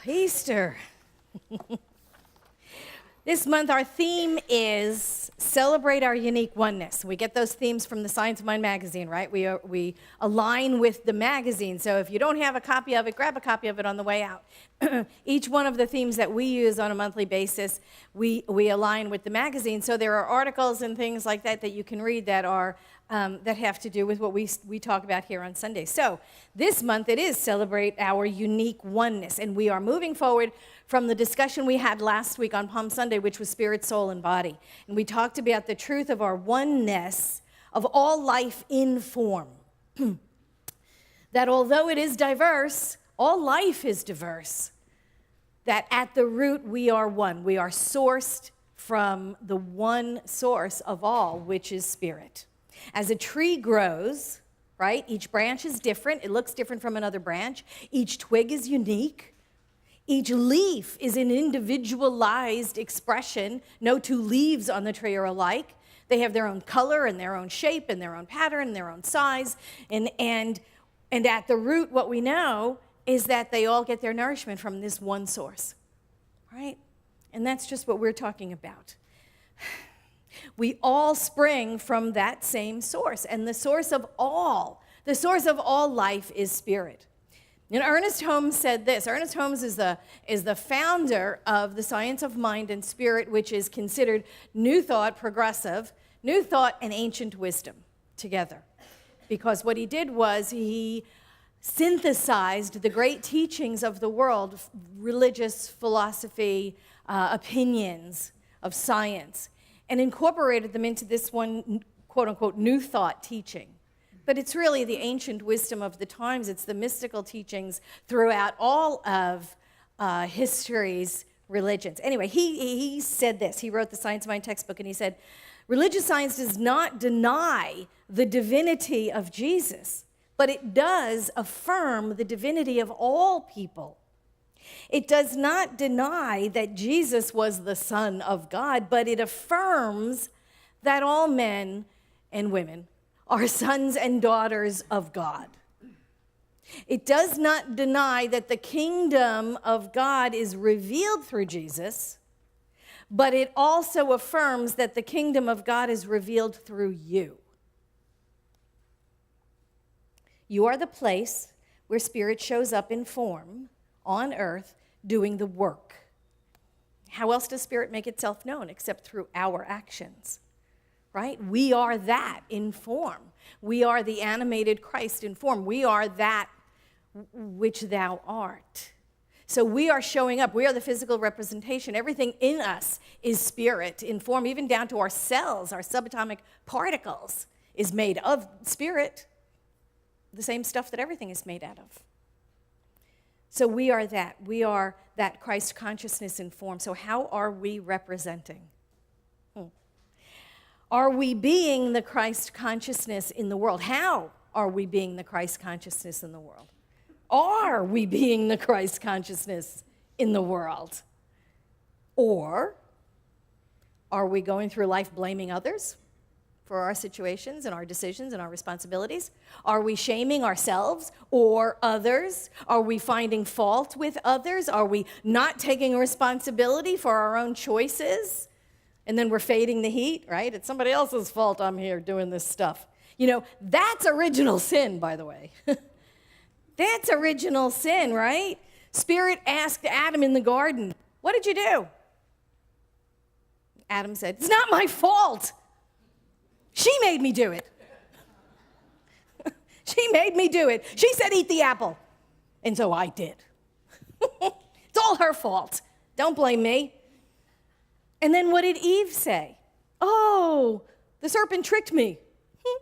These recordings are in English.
Easter. This month, our theme is Celebrate Our Unique Oneness. We get those themes from the Science of Mind magazine, right? We align with the magazine. So if you don't have a copy of it, grab a copy of it on the way out. Each one of the themes that we use on a monthly basis, we align with the magazine. So there are articles and things like that that you can read that are that have to do with what we talk about here on Sunday. So this month it is Celebrate Our Unique Oneness, and we are moving forward from the discussion we had last week on Palm Sunday, which was spirit, soul, and body. And we talked about the truth of our oneness of all life in form. That although it is diverse, all life is diverse. That at the root we are one. We are sourced from the one source of all, which is spirit. As a tree grows, right, each branch is different. It looks different from another branch. Each twig is unique. Each leaf is an individualized expression. No two leaves on the tree are alike. They have their own color and their own shape and their own pattern and their own size. And at the root, what we know is that they all get their nourishment from this one source, right? And that's just what we're talking about. We all spring from that same source, and the source of all life is spirit. And Ernest Holmes said this. Ernest Holmes is the founder of the Science of Mind and Spirit, which is considered New Thought, progressive, New Thought, and ancient wisdom together. Because what he did was he synthesized the great teachings of the world, religious philosophy, opinions of science, and incorporated them into this one, quote-unquote, New Thought teaching. But it's really the ancient wisdom of the times. It's the mystical teachings throughout all of history's religions. Anyway, he said this. He wrote the Science of Mind textbook, and he said, religious science does not deny the divinity of Jesus, but it does affirm the divinity of all people. It does not deny that Jesus was the Son of God, but it affirms that all men and women are sons and daughters of God. It does not deny that the kingdom of God is revealed through Jesus, but it also affirms that the kingdom of God is revealed through you. You are the place where spirit shows up in form on earth doing the work. How else does spirit make itself known except through our actions? Right? We are that in form. We are the animated Christ in form. We are that which thou art. So we are showing up. We are the physical representation. Everything in us is spirit in form, even down to our cells, our subatomic particles is made of spirit, the same stuff that everything is made out of. So we are that. We are that Christ consciousness in form. So how are we representing? Are we being the Christ consciousness in the world? How are we being the Christ consciousness in the world? Are we being the Christ consciousness in the world? Or are we going through life blaming others for our situations and our decisions and our responsibilities? Are we shaming ourselves or others? Are we finding fault with others? Are we not taking responsibility for our own choices? And then we're fading the heat, right? It's somebody else's fault I'm here doing this stuff. You know, that's original sin, by the way. That's original sin, right? Spirit asked Adam in the garden, what did you do? Adam said, it's not my fault. She made me do it. She made me do it. She said, eat the apple. And so I did. It's all her fault. Don't blame me. And then what did Eve say? Oh, the serpent tricked me.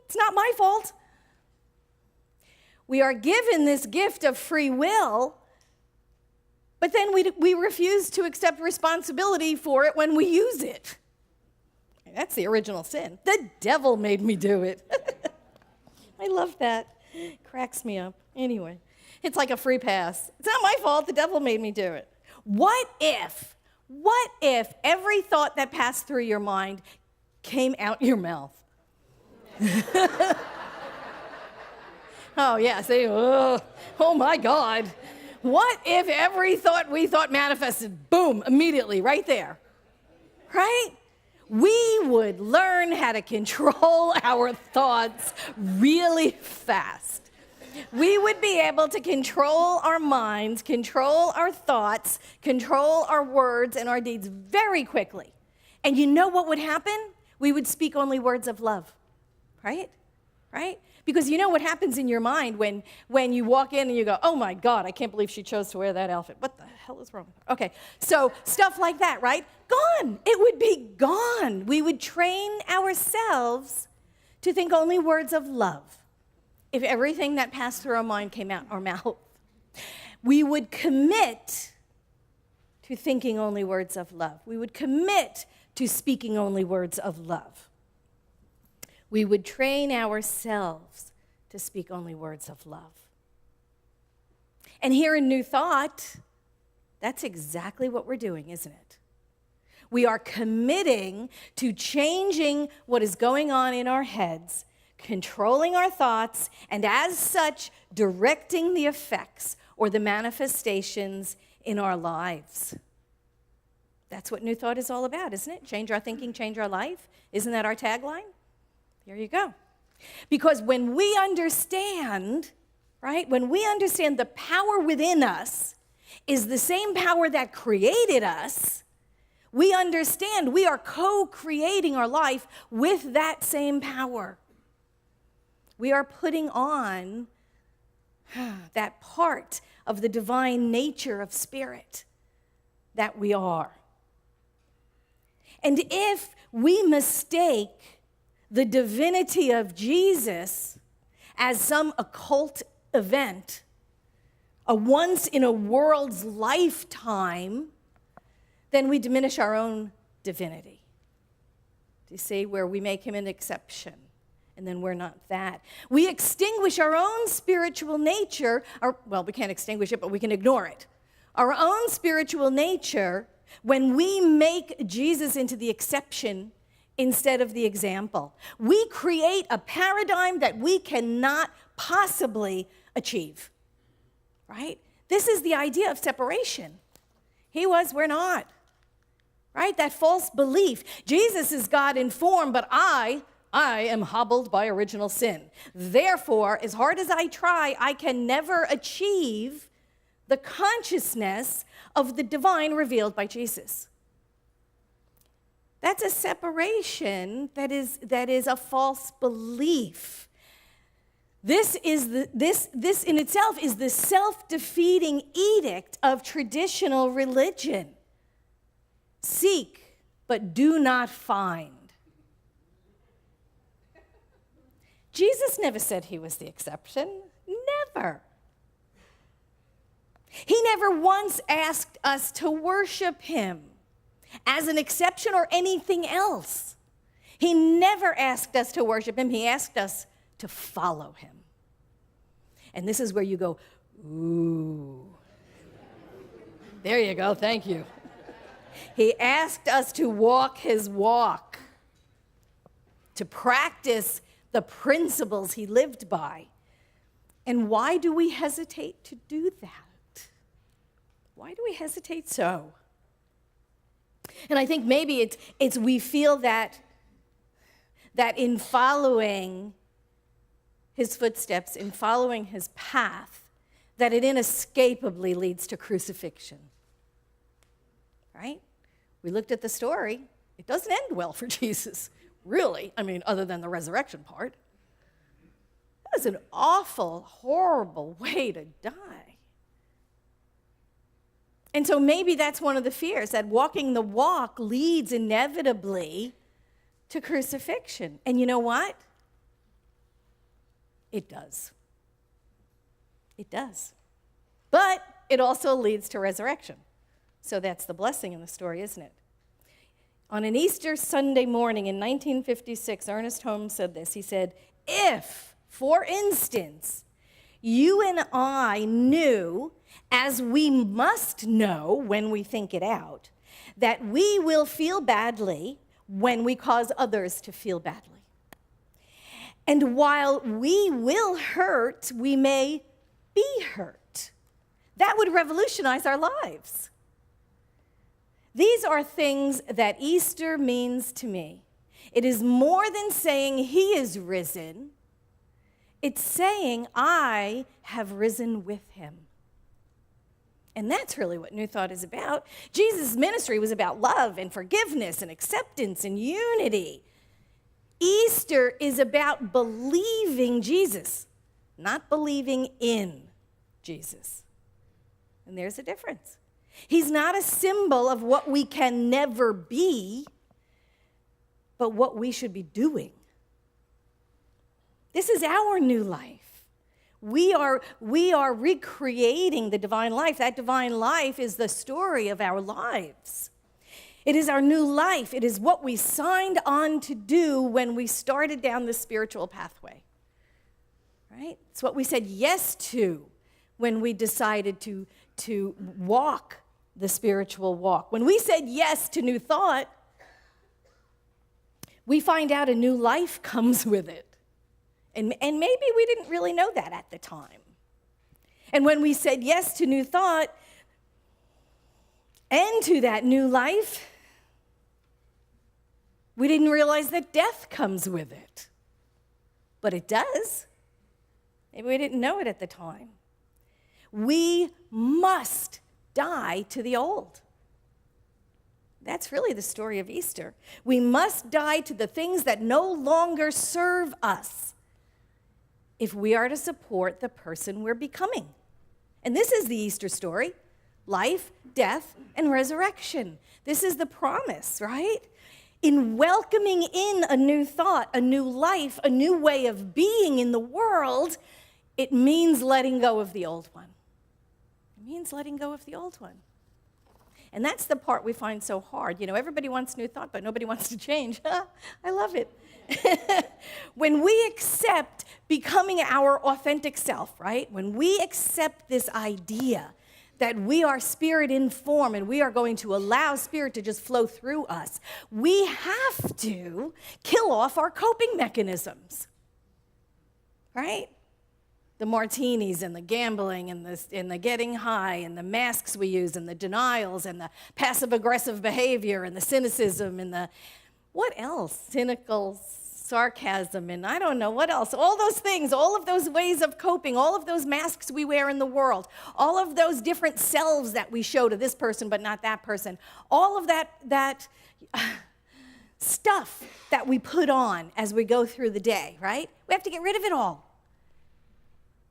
It's not my fault. We are given this gift of free will, but then we refuse to accept responsibility for it when we use it. That's the original sin. The devil made me do it. I love that. It cracks me up. Anyway, it's like a free pass. It's not my fault. The devil made me do it. What if every thought that passed through your mind came out your mouth? Oh, yeah. Say, oh my God. What if every thought we thought manifested, boom, immediately, right there? Right? We would learn how to control our thoughts really fast. We would be able to control our minds, control our thoughts, control our words and our deeds very quickly. And you know what would happen? We would speak only words of love, right? Right? Because you know what happens in your mind when you walk in and you go, oh my God, I can't believe she chose to wear that outfit. What the hell is wrong? Okay, so stuff like that, right? Gone. It would be gone. We would train ourselves to think only words of love if everything that passed through our mind came out our mouth. We would commit to thinking only words of love. We would commit to speaking only words of love. We would train ourselves to speak only words of love. And here in New Thought, that's exactly what we're doing, isn't it? We are committing to changing what is going on in our heads, controlling our thoughts, and as such, directing the effects or the manifestations in our lives. That's what New Thought is all about, isn't it? Change our thinking, change our life. Isn't that our tagline? Here you go. Because when we understand, right, when we understand the power within us is the same power that created us, we understand we are co-creating our life with that same power. We are putting on that part of the divine nature of spirit that we are. And if we mistake the divinity of Jesus as some occult event, a once-in-a-world's lifetime, then we diminish our own divinity. Do you see where we make him an exception, and then we're not that? We extinguish our own spiritual nature, we can't extinguish it, but we can ignore it. Our own spiritual nature when we make Jesus into the exception instead of the example. We create a paradigm that we cannot possibly achieve, right? This is the idea of separation. He was, we're not, right? That false belief. Jesus is God in form, but I am hobbled by original sin. Therefore, as hard as I try, I can never achieve the consciousness of the divine revealed by Jesus. That's a separation that is a false belief. This in itself is the self-defeating edict of traditional religion. Seek, but do not find. Jesus never said he was the exception. Never. He never once asked us to worship him as an exception or anything else. He never asked us to worship him. He asked us to follow him. And this is where you go, ooh. There you go, thank you. He asked us to walk his walk, to practice the principles he lived by. And why do we hesitate to do that? Why do we hesitate so? And I think maybe it's we feel that in following his footsteps, in following his path, that it inescapably leads to crucifixion. Right? We looked at the story. It doesn't end well for Jesus, really. I mean, other than the resurrection part. That was an awful, horrible way to die. And so maybe that's one of the fears, that walking the walk leads inevitably to crucifixion. And you know what? It does. It does. But it also leads to resurrection. So that's the blessing in the story, isn't it? On an Easter Sunday morning in 1956, Ernest Holmes said this. He said, if, for instance, you and I knew, as we must know when we think it out, that we will feel badly when we cause others to feel badly. And while we will hurt, we may be hurt. That would revolutionize our lives. These are things that Easter means to me. It is more than saying he is risen. It's saying I have risen with him. And that's really what New Thought is about. Jesus' ministry was about love and forgiveness and acceptance and unity. Easter is about believing Jesus, not believing in Jesus. And there's a difference. He's not a symbol of what we can never be, but what we should be doing. This is our new life. We are recreating the divine life. That divine life is the story of our lives. It is our new life. It is what we signed on to do when we started down the spiritual pathway. Right? It's what we said yes to when we decided to walk the spiritual walk. When we said yes to New Thought, we find out a new life comes with it. And maybe we didn't really know that at the time. And when we said yes to New Thought and to that new life, we didn't realize that death comes with it. But it does. Maybe we didn't know it at the time. We must die to the old. That's really the story of Easter. We must die to the things that no longer serve us if we are to support the person we're becoming. And this is the Easter story: life, death, and resurrection. This is the promise, right? In welcoming in a new thought, a new life, a new way of being in the world, it means letting go of the old one. It means letting go of the old one. And that's the part we find so hard. You know, everybody wants new thought, but nobody wants to change. I love it. When we accept becoming our authentic self, right? When we accept this idea that we are spirit in form and we are going to allow spirit to just flow through us, we have to kill off our coping mechanisms, right? The martinis and the gambling and the getting high and the masks we use and the denials and the passive-aggressive behavior and the cynicism and the, what else? Cynical sarcasm and I don't know what else. All those things, all of those ways of coping, all of those masks we wear in the world, all of those different selves that we show to this person but not that person, all of that stuff that we put on as we go through the day, right? We have to get rid of it all.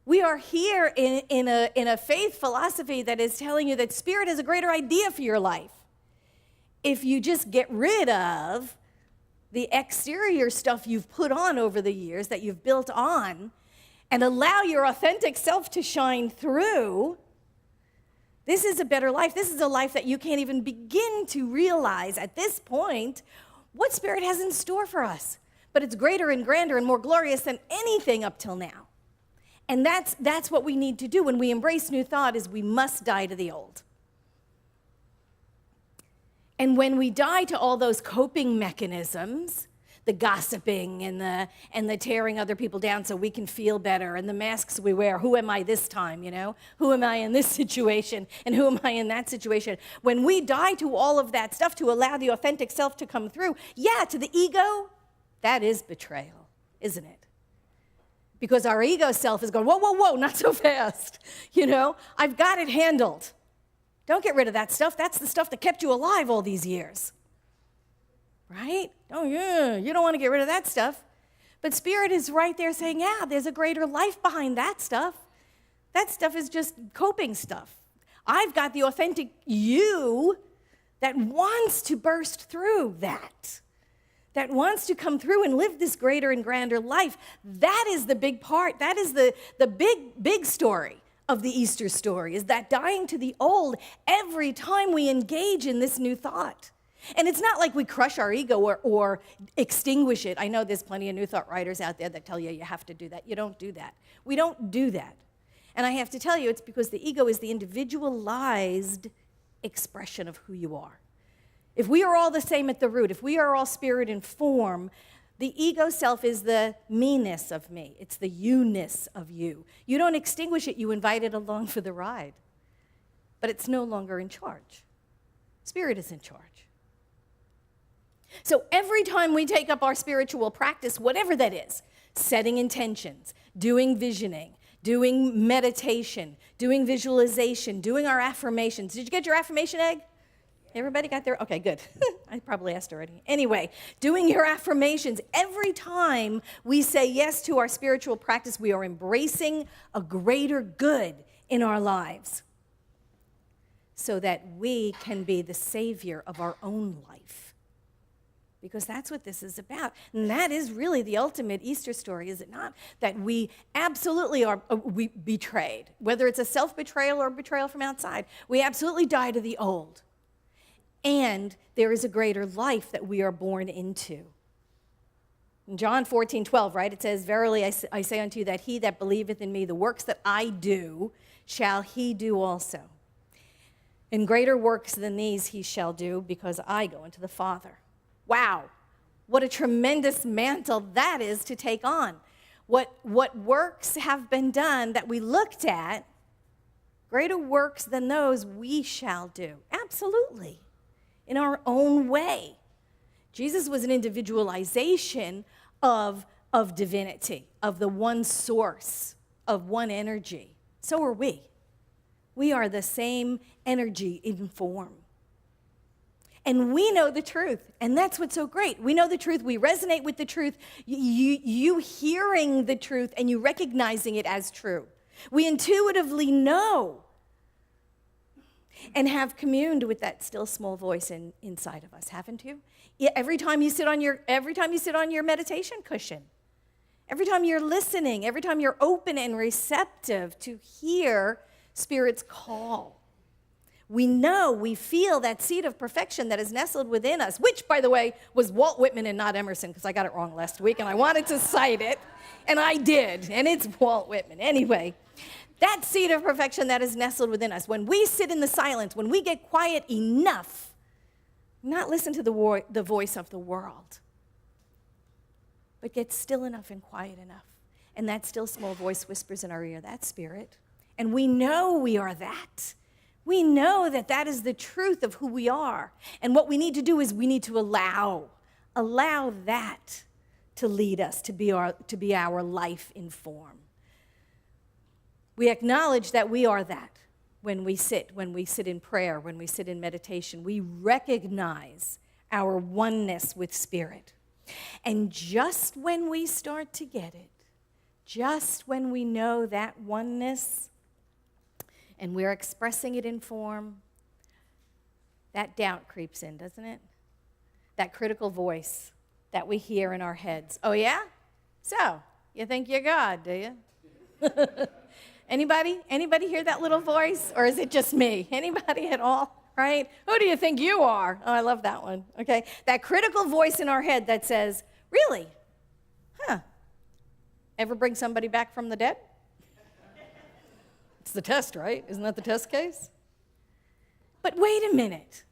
We are here in a faith philosophy that is telling you that spirit has a greater idea for your life. If you just get rid of the exterior stuff you've put on over the years, that you've built on, and allow your authentic self to shine through, this is a better life. This is a life that you can't even begin to realize at this point what spirit has in store for us. But it's greater and grander and more glorious than anything up till now. And that's what we need to do when we embrace new thought, is we must die to the old. And when we die to all those coping mechanisms, the gossiping and the tearing other people down so we can feel better, and the masks we wear, who am I this time, you know? Who am I in this situation, and who am I in that situation? When we die to all of that stuff to allow the authentic self to come through, to the ego, that is betrayal, isn't it? Because our ego self is going, whoa, whoa, whoa, not so fast. You know, I've got it handled. Don't get rid of that stuff. That's the stuff that kept you alive all these years. Right? Oh, yeah, you don't want to get rid of that stuff. But spirit is right there saying, there's a greater life behind that stuff. That stuff is just coping stuff. I've got the authentic you that wants to burst through that wants to come through and live this greater and grander life. That is the big part. That is the big story of the Easter story, is that dying to the old every time we engage in this new thought. And it's not like we crush our ego or extinguish it. I know there's plenty of new thought writers out there that tell you have to do that. You don't do that. We don't do that. And I have to tell you, it's because the ego is the individualized expression of who you are. If we are all the same at the root, if we are all spirit in form, the ego self is the me-ness of me. It's the you-ness of you. You don't extinguish it, you invite it along for the ride. but it's no longer in charge. Spirit is in charge. So every time we take up our spiritual practice, whatever that is, setting intentions, doing visioning, doing meditation, doing visualization, doing our affirmations. Did you get your affirmation egg? Everybody got their? Okay, good. I probably asked already. Anyway, doing your affirmations. Every time we say yes to our spiritual practice, we are embracing a greater good in our lives so that we can be the savior of our own life. Because that's what this is about. And that is really the ultimate Easter story, is it not? That we absolutely are we betrayed, whether it's a self-betrayal or betrayal from outside. We absolutely die to the old. And there is a greater life that we are born into. In John 14:12, right, it says, "Verily I say unto you that he that believeth in me, the works that I do, shall he do also. And greater works than these he shall do, because I go unto the Father." Wow, what a tremendous mantle that is to take on. What works have been done that we looked at, greater works than those we shall do. Absolutely. In our own way. Jesus was an individualization of divinity, of the one source, of one energy. So are we. We are the same energy in form. And we know the truth, and that's what's so great. We know the truth, we resonate with the truth, you hearing the truth and you recognizing it as true. We intuitively know and have communed with that still small voice inside of us, haven't you? Every time you sit on your meditation cushion, every time you're listening, every time you're open and receptive to hear Spirit's call, we feel that seed of perfection that is nestled within us, which, by the way, was Walt Whitman and not Emerson, because I got it wrong last week, and I wanted to cite it, and I did, and it's Walt Whitman. Anyway, that seed of perfection that is nestled within us, when we sit in the silence, when we get quiet enough, not listen to the voice of the world, but get still enough and quiet enough, and that still small voice whispers in our ear, that's Spirit, and we know we are that. We know that that is the truth of who we are, and what we need to do is we need to allow that to lead us, to be our life in form. We acknowledge that we are that when we sit in prayer, when we sit in meditation. We recognize our oneness with Spirit. And just when we start to get it, just when we know that oneness and we're expressing it in form, that doubt creeps in, doesn't it? That critical voice that we hear in our heads. Oh, yeah? So, you think you're God, do you? Anybody hear that little voice? Or is it just me? Anybody at all? Right? Who do you think you are? Oh, I love that one. Okay? That critical voice in our head that says, really? Huh? Ever bring somebody back from the dead? It's the test, right? Isn't that the test case? But wait a minute.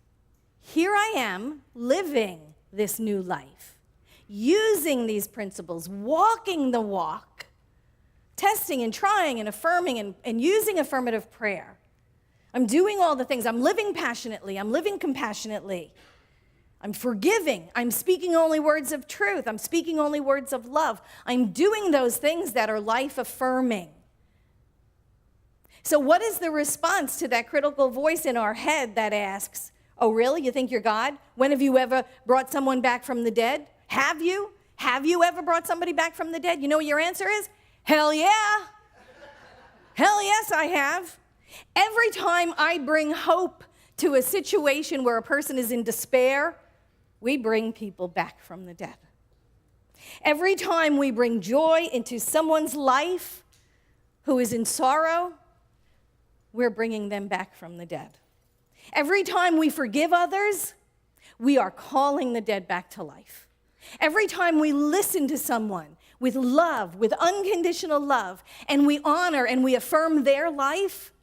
Here I am living this new life, using these principles, walking the walk, testing and trying and affirming and using affirmative prayer. I'm doing all the things. I'm living passionately. I'm living compassionately. I'm forgiving. I'm speaking only words of truth. I'm speaking only words of love. I'm doing those things that are life affirming. So what is the response to that critical voice in our head that asks, oh, really? You think you're God? When have you ever brought someone back from the dead? Have you? Have you ever brought somebody back from the dead? You know what your answer is? Hell yeah. Hell yes, I have. Every time I bring hope to a situation where a person is in despair, we bring people back from the dead. Every time we bring joy into someone's life who is in sorrow, we're bringing them back from the dead. Every time we forgive others, we are calling the dead back to life. Every time we listen to someone with love, with unconditional love, and we honor and we affirm their life,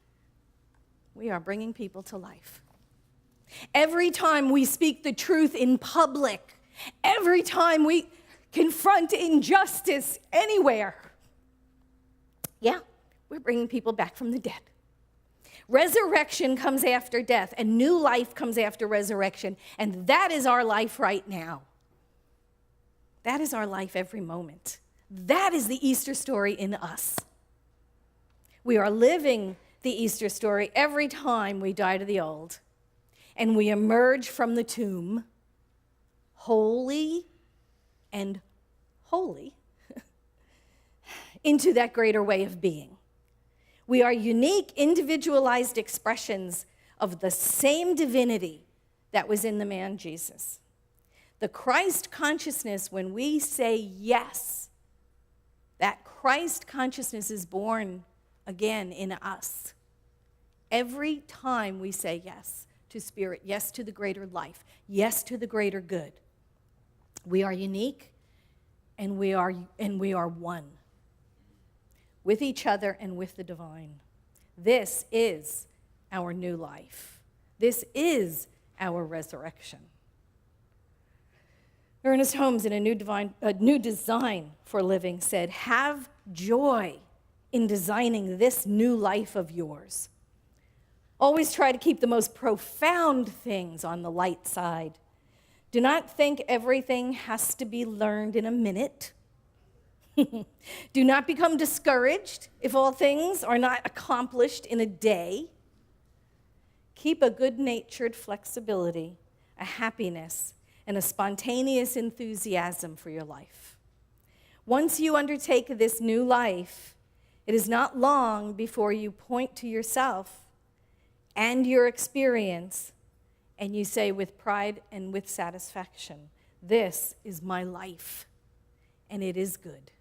we are bringing people to life. Every time we speak the truth in public, every time we confront injustice anywhere, yeah, we're bringing people back from the dead. Resurrection comes after death, and new life comes after resurrection, and that is our life right now. That is our life every moment. That is the Easter story in us. We are living the Easter story every time we die to the old, and we emerge from the tomb holy and holy into that greater way of being. We are unique, individualized expressions of the same divinity that was in the man Jesus. The Christ consciousness, when we say yes, that Christ consciousness is born again in us. Every time we say yes to spirit, yes to the greater life, yes to the greater good, we are unique and we are one with each other and with the divine. This is our new life. This is our resurrection. Ernest Holmes, in a new design for living, said, "Have joy in designing this new life of yours. Always try to keep the most profound things on the light side. Do not think everything has to be learned in a minute. Do not become discouraged if all things are not accomplished in a day. Keep a good-natured flexibility, a happiness, and a spontaneous enthusiasm for your life. Once you undertake this new life, it is not long before you point to yourself and your experience, and you say with pride and with satisfaction, 'This is my life, and it is good.'"